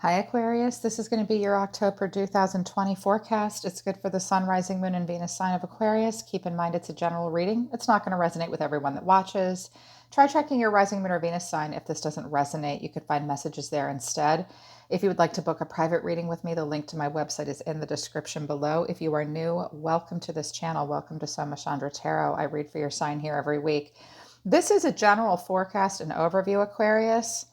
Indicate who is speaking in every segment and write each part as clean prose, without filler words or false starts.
Speaker 1: Hi, Aquarius. This is going to be your October 2020 forecast. It's good for the Sun, Rising, Moon, and Venus sign of Aquarius. Keep in mind it's a general reading. It's not going to resonate with everyone that watches. Try checking your Rising, Moon, or Venus sign. If this doesn't resonate, you could find messages there instead. If you would like to book a private reading with me, the link to my website is in the description below. If you are new, welcome to this channel. Welcome to Soma Chandra Tarot. I read for your sign here every week. This is a general forecast and overview, Aquarius.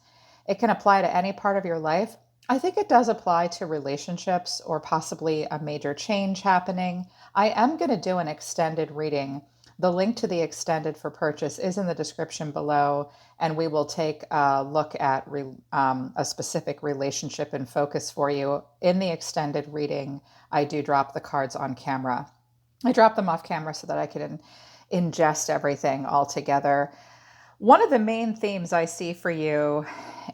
Speaker 1: It can apply to any part of your life. I think it does apply to relationships or possibly a major change happening. I am going to do an extended reading. The link to the extended for purchase is in the description below, and we will take a look at a specific relationship in focus for you. In the extended reading, I do drop the cards on camera. I drop them off camera so that I can ingest everything all together. One of the main themes I see for you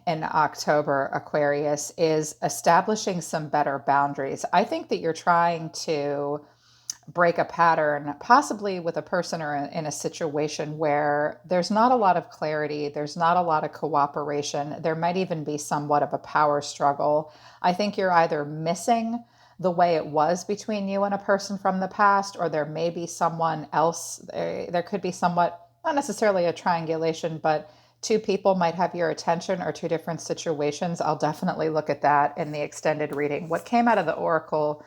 Speaker 1: in October, Aquarius, is establishing some better boundaries. I think that you're trying to break a pattern, possibly with a person or in a situation where there's not a lot of clarity, there's not a lot of cooperation, there might even be somewhat of a power struggle. I think you're either missing the way it was between you and a person from the past, or there may be someone else. There could be somewhat, not necessarily a triangulation, but two people might have your attention or two different situations. I'll definitely look at that in the extended reading. What came out of the Oracle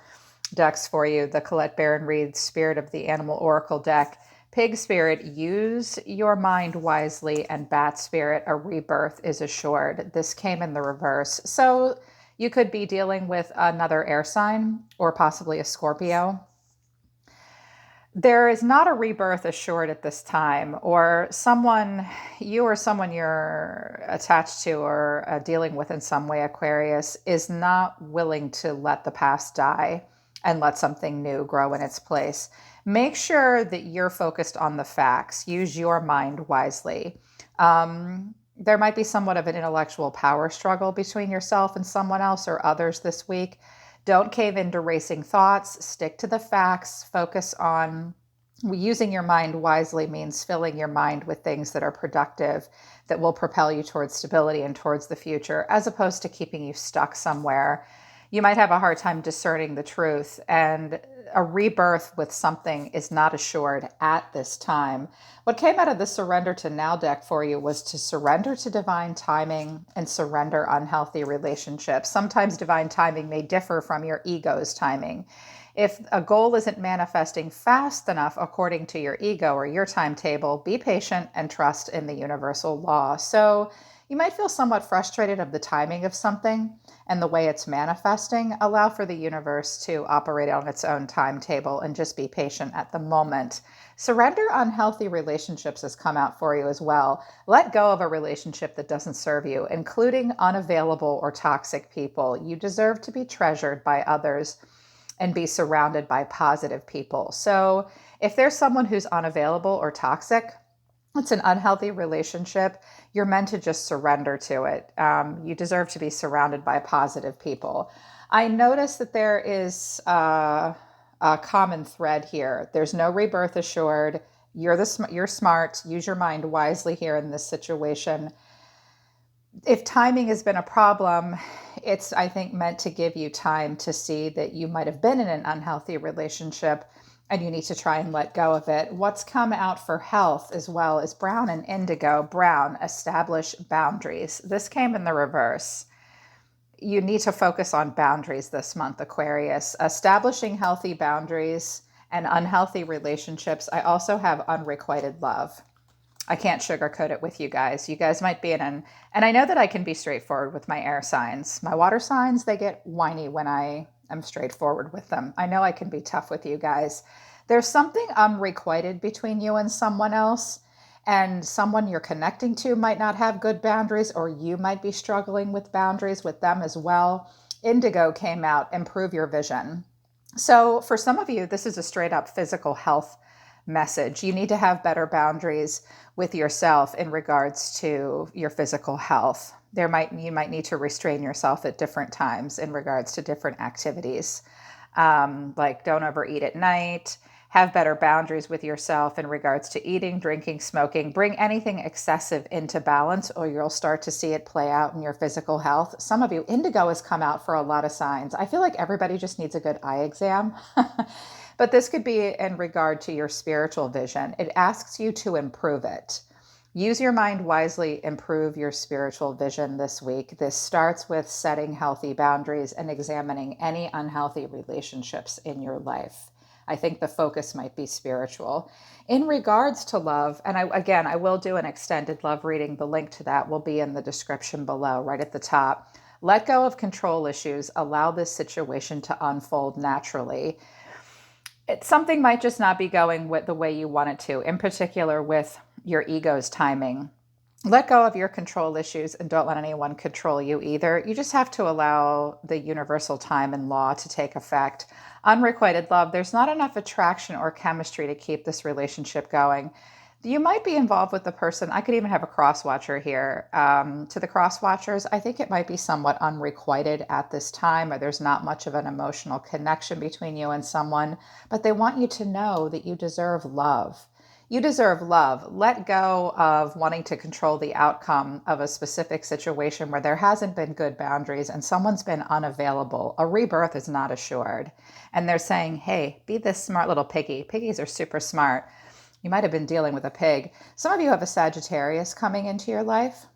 Speaker 1: decks for you, the Colette Baron Reid Spirit of the Animal Oracle deck. Pig Spirit, use your mind wisely, and Bat Spirit, a rebirth is assured. This came in the reverse. So you could be dealing with another air sign or possibly a Scorpio. There is not a rebirth assured at this time, or someone, you or someone you're attached to or dealing with in some way, Aquarius, is not willing to let the past die and let something new grow in its place. Make sure that you're focused on the facts. Use your mind wisely. There might be somewhat of an intellectual power struggle between yourself and someone else or others this week. Don't cave into racing thoughts. Stick to the facts. Focus on using your mind wisely means filling your mind with things that are productive, that will propel you towards stability and towards the future, as opposed to keeping you stuck somewhere. You might have a hard time discerning the truth, and a rebirth with something is not assured at this time. What came out of the Surrender to Now deck for you was to surrender to divine timing and surrender unhealthy relationships. Sometimes divine timing may differ from your ego's timing. If a goal isn't manifesting fast enough according to your ego or your timetable, be patient and trust in the universal law. So you might feel somewhat frustrated of the timing of something and the way it's manifesting. Allow for the universe to operate on its own timetable and just be patient at the moment. Surrender unhealthy relationships has come out for you as well. Let go of a relationship that doesn't serve you, including unavailable or toxic people. You deserve to be treasured by others and be surrounded by positive people. So if there's someone who's unavailable or toxic, it's an unhealthy relationship, you're meant to just surrender to it. You deserve to be surrounded by positive people. I notice that there is a common thread here. There's no rebirth assured. You're smart. Use your mind wisely here in this situation. If timing has been a problem, it's, I think, meant to give you time to see that you might have been in an unhealthy relationship and you need to try and let go of it. What's come out for health as well is Brown and Indigo. Brown, establish boundaries. This came in the reverse. You need to focus on boundaries this month, Aquarius. Establishing healthy boundaries and unhealthy relationships. I also have unrequited love. I can't sugarcoat it with you guys. You guys might be and I know that I can be straightforward with my air signs. My water signs, they get whiny when I am straightforward with them. I know I can be tough with you guys. There's something unrequited between you and someone else, and someone you're connecting to might not have good boundaries, or you might be struggling with boundaries with them as well. Indigo came out, improve your vision. So for some of you, this is a straight up physical health message. You need to have better boundaries with yourself in regards to your physical health. You might need to restrain yourself at different times in regards to different activities. Like don't overeat at night, have better boundaries with yourself in regards to eating, drinking, smoking. Bring anything excessive into balance, or you'll start to see it play out in your physical health. Some of you, indigo has come out for a lot of signs. I feel like everybody just needs a good eye exam. But this could be in regard to your spiritual vision. It asks you to improve it. Use your mind wisely, improve your spiritual vision this week. This starts with setting healthy boundaries and examining any unhealthy relationships in your life. I think the focus might be spiritual. In regards to love, and I will do an extended love reading. The link to that will be in the description below, right at the top. Let go of control issues. Allow this situation to unfold naturally. Something might just not be going with the way you want it to, in particular with your ego's timing. Let go of your control issues and don't let anyone control you either. You just have to allow the universal time and law to take effect. Unrequited love, there's not enough attraction or chemistry to keep this relationship going. You might be involved with the person. I could even have a cross watcher here. To the cross watchers, I think it might be somewhat unrequited at this time, or there's not much of an emotional connection between you and someone, but they want you to know that you deserve love. You deserve love. Let go of wanting to control the outcome of a specific situation where there hasn't been good boundaries and someone's been unavailable. A rebirth is not assured. And they're saying, hey, be this smart little piggy. Piggies are super smart. You might have been dealing with a pig. Some of you have a Sagittarius coming into your life,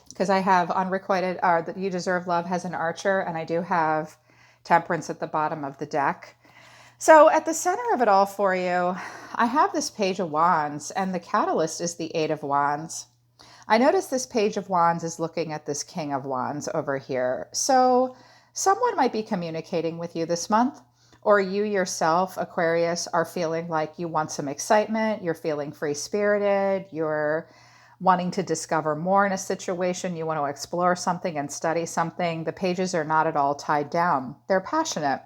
Speaker 1: because I have unrequited, or that you deserve love has an Archer, and I do have Temperance at the bottom of the deck. So at the center of it all for you, I have this Page of Wands, and the catalyst is the Eight of Wands. I notice this Page of Wands is looking at this King of Wands over here. So someone might be communicating with you this month, or you yourself, Aquarius, are feeling like you want some excitement, you're feeling free-spirited, you're wanting to discover more in a situation, you want to explore something and study something. The pages are not at all tied down. They're passionate.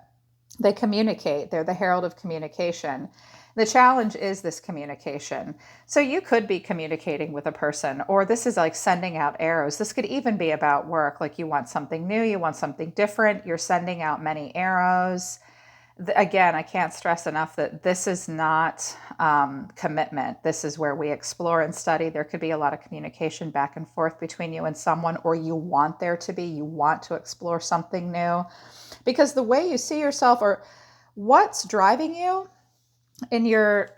Speaker 1: They communicate. They're the herald of communication. The challenge is this communication. So you could be communicating with a person, or this is like sending out arrows. This could even be about work, like you want something new, you want something different, you're sending out many arrows. Again, I can't stress enough that this is not commitment. This is where we explore and study. There could be a lot of communication back and forth between you and someone, or you want there to be. You want to explore something new, because the way you see yourself, or what's driving you in your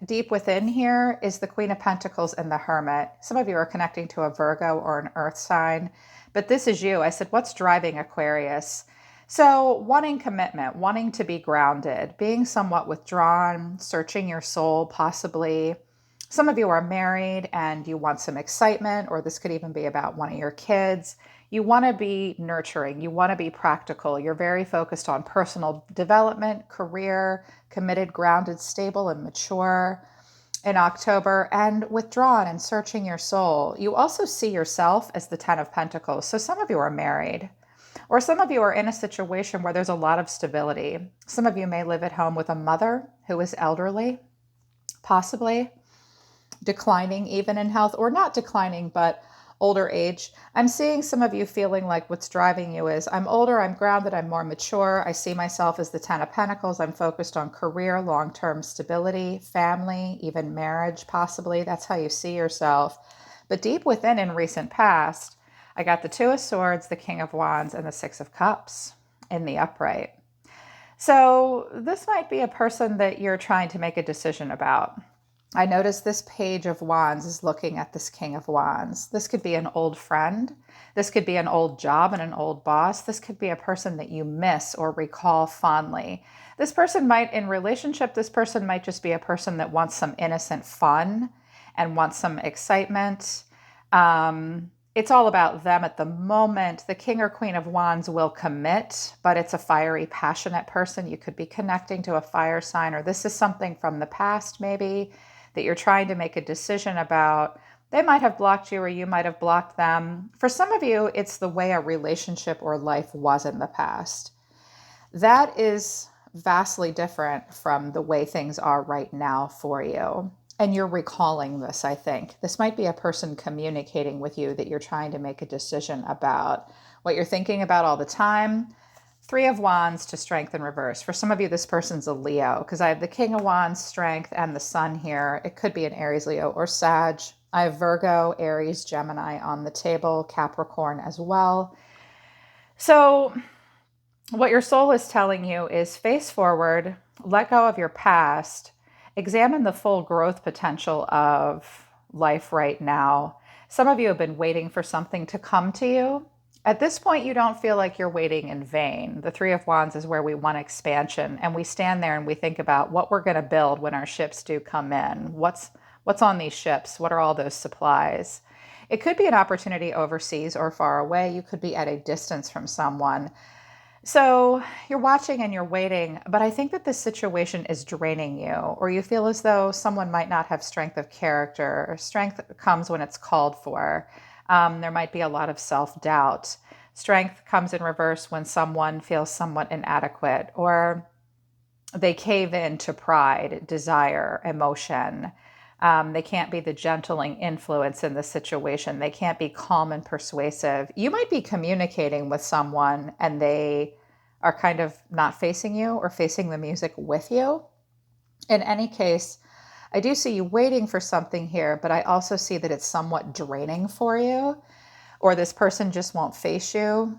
Speaker 1: deep within here, is the Queen of Pentacles and the Hermit. Some of you are connecting to a Virgo or an Earth sign, but this is you. I said, what's driving Aquarius? So wanting commitment, wanting to be grounded, being somewhat withdrawn, searching your soul, possibly. Some of you are married and you want some excitement, or this could even be about one of your kids. You want to be nurturing. You want to be practical. You're very focused on personal development, career, committed, grounded, stable, and mature in October, and withdrawn and searching your soul. You also see yourself as the Ten of Pentacles. So some of you are married. Or some of you are in a situation where there's a lot of stability. Some of you may live at home with a mother who is elderly, possibly declining even in health, or not declining, but older age. I'm seeing some of you feeling like what's driving you is, I'm older, I'm grounded, I'm more mature. I see myself as the Ten of Pentacles. I'm focused on career, long-term stability, family, even marriage, possibly. That's how you see yourself. But deep within, in recent past, I got the Two of Swords, the King of Wands, and the Six of Cups in the upright. So this might be a person that you're trying to make a decision about. I notice this Page of Wands is looking at this King of Wands. This could be an old friend. This could be an old job and an old boss. This could be a person that you miss or recall fondly. This person might, in relationship, this person might just be a person that wants some innocent fun and wants some excitement. It's all about them at the moment. The King or Queen of Wands will commit, but it's a fiery, passionate person. You could be connecting to a fire sign, or this is something from the past maybe that you're trying to make a decision about. They might have blocked you, or you might have blocked them. For some of you, it's the way a relationship or life was in the past. That is vastly different from the way things are right now for you. And you're recalling this, I think. This might be a person communicating with you that you're trying to make a decision about. What you're thinking about all the time, Three of Wands to Strength in reverse. For some of you, this person's a Leo because I have the King of Wands, Strength, and the Sun here. It could be an Aries, Leo, or Sag. I have Virgo, Aries, Gemini on the table, Capricorn as well. So what your soul is telling you is face forward, let go of your past, examine the full growth potential of life right now. Some of you have been waiting for something to come to you. At this point, you don't feel like you're waiting in vain. The Three of Wands is where we want expansion, and we stand there and we think about what we're going to build when our ships do come in. What's on these ships? What are all those supplies? It could be an opportunity overseas or far away. You could be at a distance from someone. So you're watching and you're waiting, but I think that this situation is draining you, or you feel as though someone might not have strength of character. Strength comes when it's called for. There might be a lot of self-doubt. Strength comes in reverse when someone feels somewhat inadequate, or they cave in to pride, desire, emotion. They can't be the gentling influence in the situation. They can't be calm and persuasive. You might be communicating with someone and they are kind of not facing you or facing the music with you. In any case, I do see you waiting for something here, but I also see that it's somewhat draining for you, or this person just won't face you.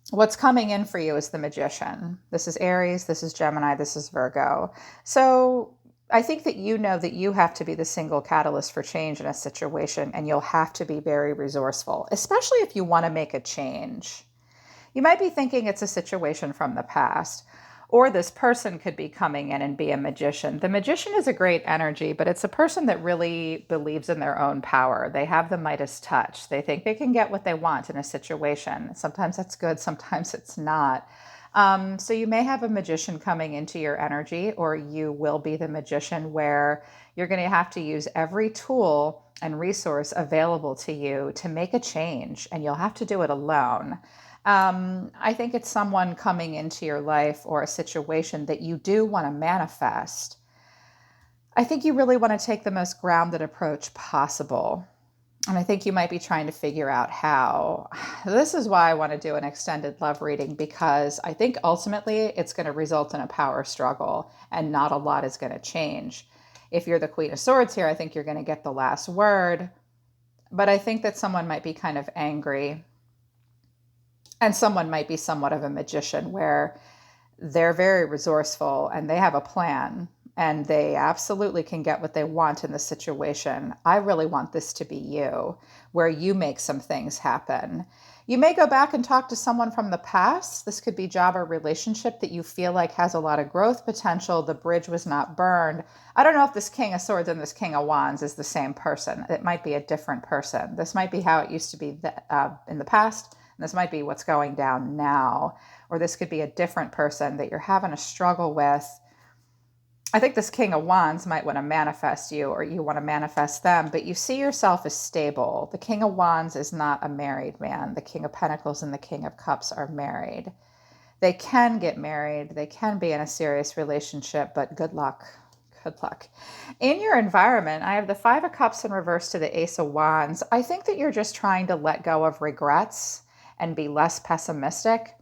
Speaker 1: What's coming in for you is the Magician. This is Aries, this is Gemini, this is Virgo. So I think that you know that you have to be the single catalyst for change in a situation, and you'll have to be very resourceful, especially if you want to make a change. You might be thinking it's a situation from the past, or this person could be coming in and be a magician. The Magician is a great energy, but it's a person that really believes in their own power. They have the Midas touch. They think they can get what they want in a situation. Sometimes that's good, sometimes it's not. So you may have a magician coming into your energy, or you will be the magician where you're going to have to use every tool and resource available to you to make a change, and you'll have to do it alone. I think it's someone coming into your life or a situation that you do want to manifest. I think you really want to take the most grounded approach possible. And I think you might be trying to figure out how. This is why I want to do an extended love reading, because I think ultimately it's going to result in a power struggle and not a lot is going to change. If you're the Queen of Swords here, I think you're going to get the last word. But I think that someone might be kind of angry, and someone might be somewhat of a magician where they're very resourceful and they have a plan and they absolutely can get what they want in the situation. I really want this to be you, where you make some things happen. You may go back and talk to someone from the past. This could be job or relationship that you feel like has a lot of growth potential. The bridge was not burned. I don't know if this King of Swords and this King of Wands is the same person. It might be a different person. This might be how it used to be in the past. And this might be what's going down now. Or this could be a different person that you're having a struggle with. I think this King of Wands might want to manifest you, or you want to manifest them, but you see yourself as stable. The King of Wands is not a married man. The King of Pentacles and the King of Cups are married. They can get married. They can be in a serious relationship, but good luck. Good luck. In your environment, I have the Five of Cups in reverse to the Ace of Wands. I think that you're just trying to let go of regrets and be less pessimistic,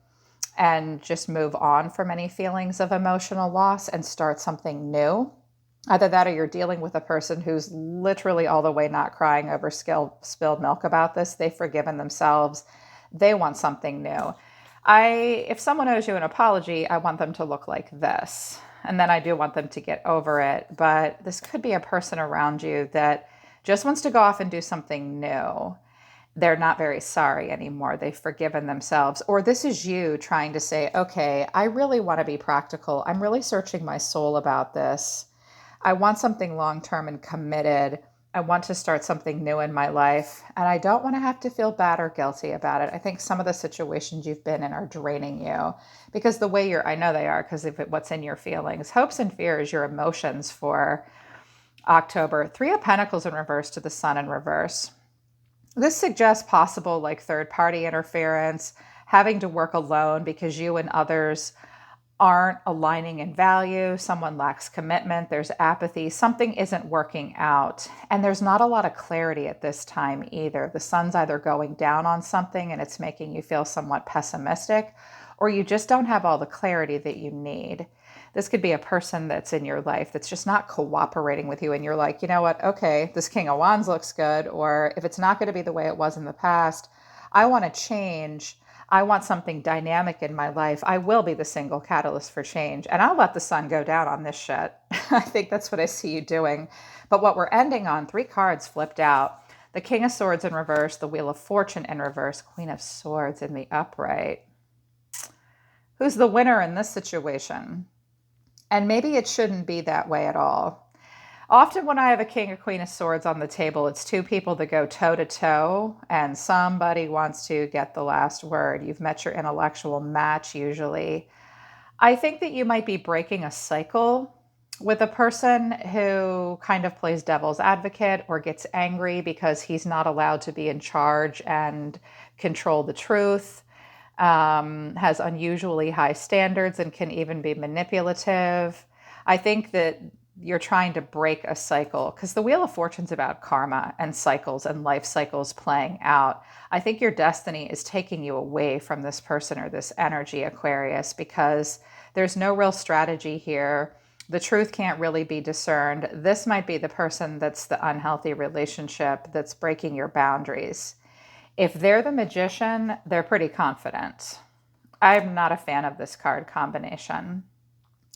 Speaker 1: and just move on from any feelings of emotional loss and start something new. Either that, or you're dealing with a person who's literally all the way not crying over spilled milk about this. They've forgiven themselves. They want something new. If someone owes you an apology, I want them to look like this. And then I do want them to get over it. But this could be a person around you that just wants to go off and do something new. They're not very sorry anymore. They've forgiven themselves. Or this is you trying to say, okay, I really want to be practical. I'm really searching my soul about this. I want something long-term and committed. I want to start something new in my life. And I don't want to have to feel bad or guilty about it. I think some of the situations you've been in are draining you, because the way I know they are, because of what's in your feelings. Hopes and fears, your emotions for October. Three of Pentacles in reverse to the Sun in reverse. This suggests possible third-party interference, having to work alone because you and others aren't aligning in value. Someone lacks commitment. There's apathy. Something isn't working out. And there's not a lot of clarity at this time either. The sun's either going down on something and it's making you feel somewhat pessimistic, or you just don't have all the clarity that you need. This could be a person that's in your life that's just not cooperating with you. And you're like, you know what? Okay, this King of Wands looks good. Or if it's not going to be the way it was in the past, I want to change. I want something dynamic in my life. I will be the single catalyst for change. And I'll let the sun go down on this shit. I think that's what I see you doing. But what we're ending on, 3 cards flipped out. The King of Swords in reverse, the Wheel of Fortune in reverse, Queen of Swords in the upright. Who's the winner in this situation? And maybe it shouldn't be that way at all. Often when I have a King or Queen of Swords on the table, it's 2 people that go toe to toe and somebody wants to get the last word. You've met your intellectual match usually. I think that you might be breaking a cycle with a person who kind of plays devil's advocate or gets angry because he's not allowed to be in charge and control the truth. Has unusually high standards and can even be manipulative. I think that you're trying to break a cycle because the Wheel of Fortune's about karma and cycles and life cycles playing out. I think your destiny is taking you away from this person or this energy, Aquarius, because there's no real strategy here. The truth can't really be discerned. This might be the person that's the unhealthy relationship that's breaking your boundaries. If they're the Magician, they're pretty confident. I'm not a fan of this card combination.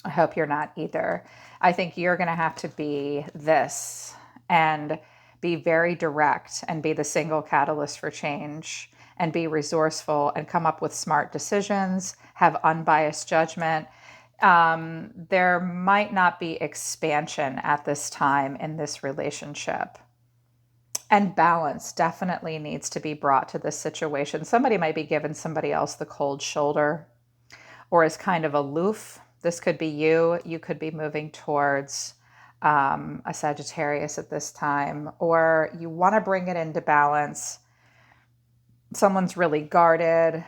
Speaker 1: I hope you're not either. I think you're going to have to be this and be very direct and be the single catalyst for change and be resourceful and come up with smart decisions, have unbiased judgment. There might not be expansion at this time in this relationship. And balance definitely needs to be brought to this situation. Somebody might be giving somebody else the cold shoulder or is kind of aloof. This could be you. You could be moving towards a Sagittarius at this time, or you want to bring it into balance. Someone's really guarded.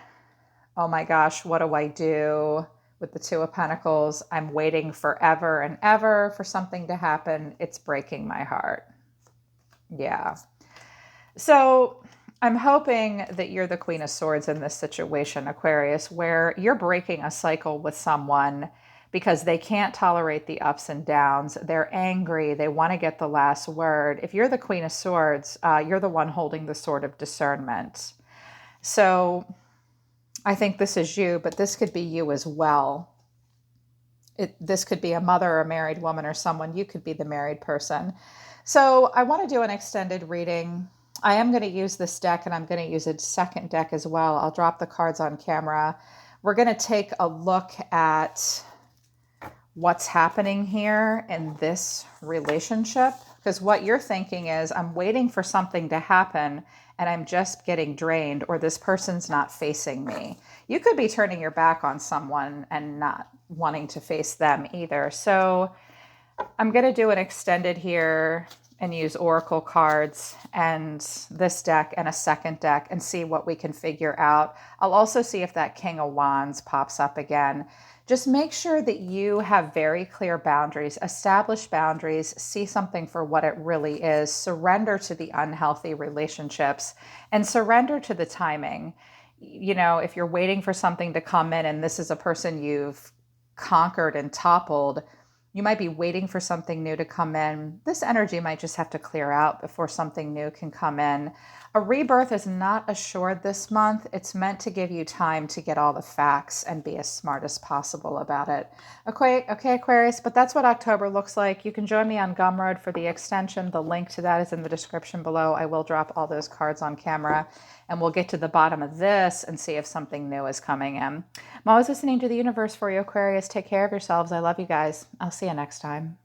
Speaker 1: Oh my gosh, what do I do? With the 2 of Pentacles, I'm waiting forever and ever for something to happen. It's breaking my heart. Yeah. So I'm hoping that you're the Queen of Swords in this situation, Aquarius, where you're breaking a cycle with someone because they can't tolerate the ups and downs. They're angry. They want to get the last word. If you're the Queen of Swords, you're the one holding the sword of discernment. So I think this is you, but this could be you as well. This could be a mother or a married woman or someone. You could be the married person. So I want to do an extended reading. I am going to use this deck and I'm going to use a second deck as well. I'll drop the cards on camera. We're going to take a look at what's happening here in this relationship, because what you're thinking is I'm waiting for something to happen and I'm just getting drained, or this person's not facing me. You could be turning your back on someone and not wanting to face them either. So I'm going to do an extended here and use oracle cards and this deck and a second deck and see what we can figure out. I'll also see if that King of Wands pops up again. Just make sure that you have very clear boundaries, establish boundaries, see something for what it really is, surrender to the unhealthy relationships, and surrender to the timing. You know, if you're waiting for something to come in and this is a person you've conquered and toppled, you might be waiting for something new to come in. This energy might just have to clear out before something new can come in. A rebirth is not assured this month. It's meant to give you time to get all the facts and be as smart as possible about it. Okay, Aquarius, but that's what October looks like. You can join me on Gumroad for the extension. The link to that is in the description below. I will drop all those cards on camera and we'll get to the bottom of this and see if something new is coming in. I'm always listening to the universe for you, Aquarius. Take care of yourselves. I love you guys. I'll see you next time.